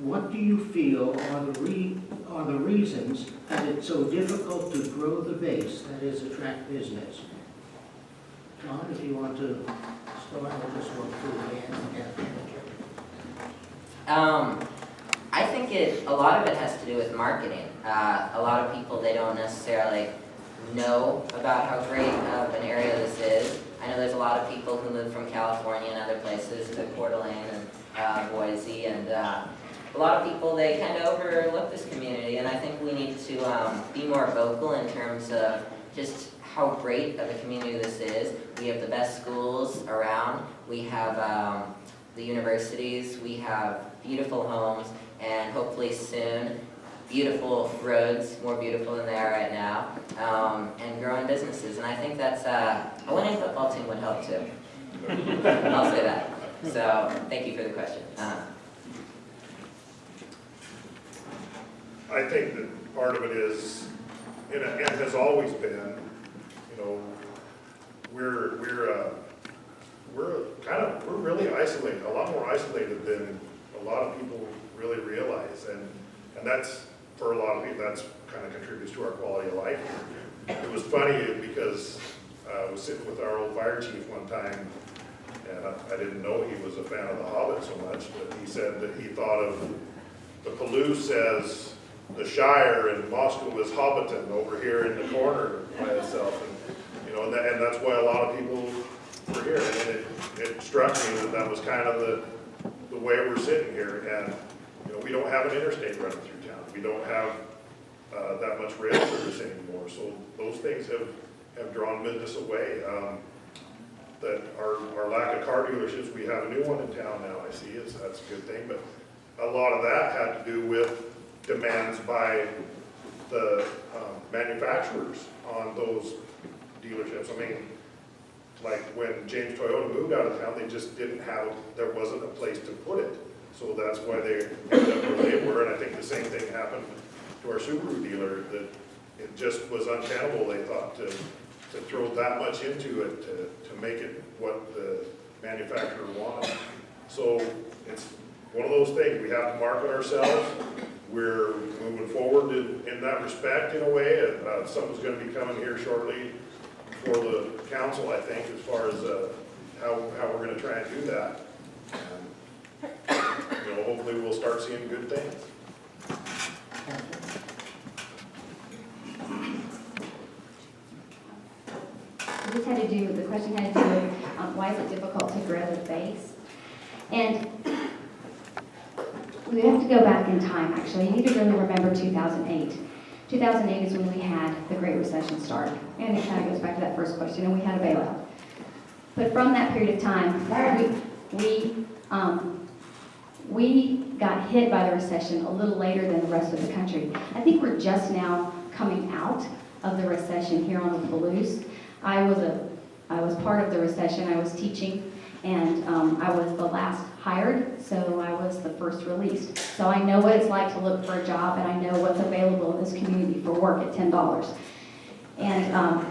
what do you feel are the reasons that it's so difficult to grow the base, that is, attract business? John, if you want to start, I'll just work through I think a lot of it has to do with marketing. A lot of people, they don't necessarily know about how great of an area this is. I know there's a lot of people who move from California and other places to Coeur d'Alene and Boise, and a lot of people, they kind of overlook this community, and I think we need to be more vocal in terms of just how great of a community this is. We have the best schools around, we have the universities, we have beautiful homes, and hopefully soon, beautiful roads, more beautiful than they are right now, and growing businesses. And I think that's, a winning football team would help too. I'll say that. So, thank you for the question. I think that part of it is, and it has always been, you know, we're really isolated, a lot more isolated than a lot of people really realize, and that's, for a lot of people, that's kind of contributes to our quality of life. It was funny because I was sitting with our old fire chief one time, and I didn't know he was a fan of The Hobbit so much, but he said that he thought of the Palouse as the Shire and Moscow as Hobbiton over here in the corner by itself, and you know, and that's why a lot of people were here, and it struck me that was kind of the way we're sitting here, and you know, we don't have an interstate running through town. We don't have that much rail service anymore, so those things have drawn business away. That our lack of car dealerships, we have a new one in town now, I see, that's a good thing, but a lot of that had to do with demands by the manufacturers on those dealerships. I mean, like when James Toyota moved out of town, they just didn't have, there wasn't a place to put it. So that's why they ended up where they were, and I think the same thing happened to our Subaru dealer, that it just was untenable, they thought, to throw that much into it, to make it what the manufacturer wanted. So it's one of those things, we have to market ourselves. We're moving forward in that respect in a way. Something's going to be coming here shortly for the council, I think, as far as how we're going to try and do that. You know, hopefully we'll start seeing good things. This had to do, the question had to do with why is it difficult to grow the base? And we have to go back in time, actually. You need to really remember 2008. 2008 is when we had the Great Recession start. And it kind of goes back to that first question, and we had a bailout. But from that period of time, we got hit by the recession a little later than the rest of the country. I think we're just now coming out of the recession here on the Palouse. I was part of the recession. I was teaching, and I was the last hired, so I was the first released. So I know what it's like to look for a job, and I know what's available in this community for work at $10. And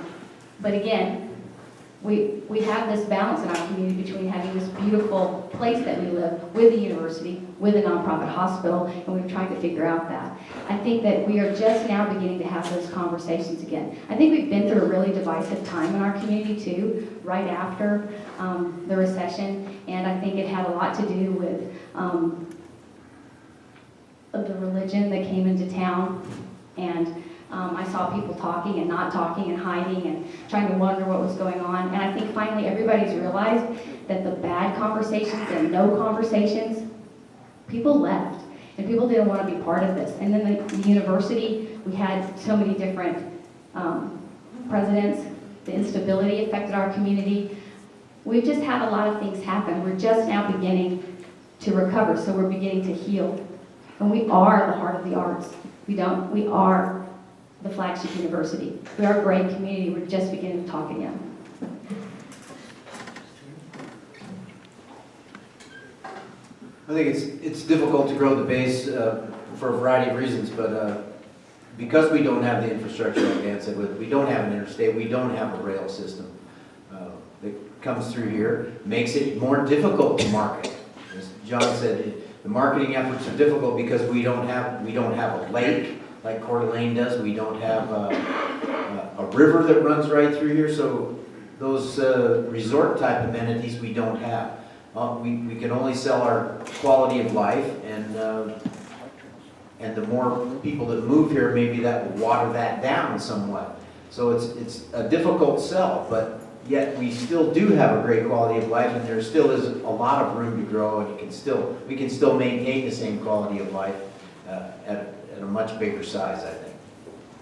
but again, we have this balance in our community between having this beautiful place that we live with the university, with a nonprofit hospital, and we're trying to figure out that. I think that we are just now beginning to have those conversations again. I think we've been through a really divisive time in our community too, right after the recession, and I think it had a lot to do with the religion that came into town, and I saw people talking and not talking and hiding and trying to wonder what was going on. And I think finally everybody's realized that the bad conversations and no conversations, people left. And people didn't want to be part of this. And then the university, we had so many different presidents. The instability affected our community. We've just had a lot of things happen. We're just now beginning to recover, so we're beginning to heal. And we are the heart of the arts. We are the flagship university. We are a great community. We're just beginning to talk again. I think it's difficult to grow the base for a variety of reasons, but because we don't have the infrastructure, like Dan said, we don't have an interstate, we don't have a rail system that comes through here, makes it more difficult to market. As John said, the marketing efforts are difficult because we don't have a lake like Coeur d'Alene does. We don't have a river that runs right through here, so those resort type amenities we don't have. We can only sell our quality of life, and the more people that move here, maybe that will water that down somewhat. So it's a difficult sell, but yet we still do have a great quality of life, and there still is a lot of room to grow, and we can still maintain the same quality of life at a much bigger size, I think.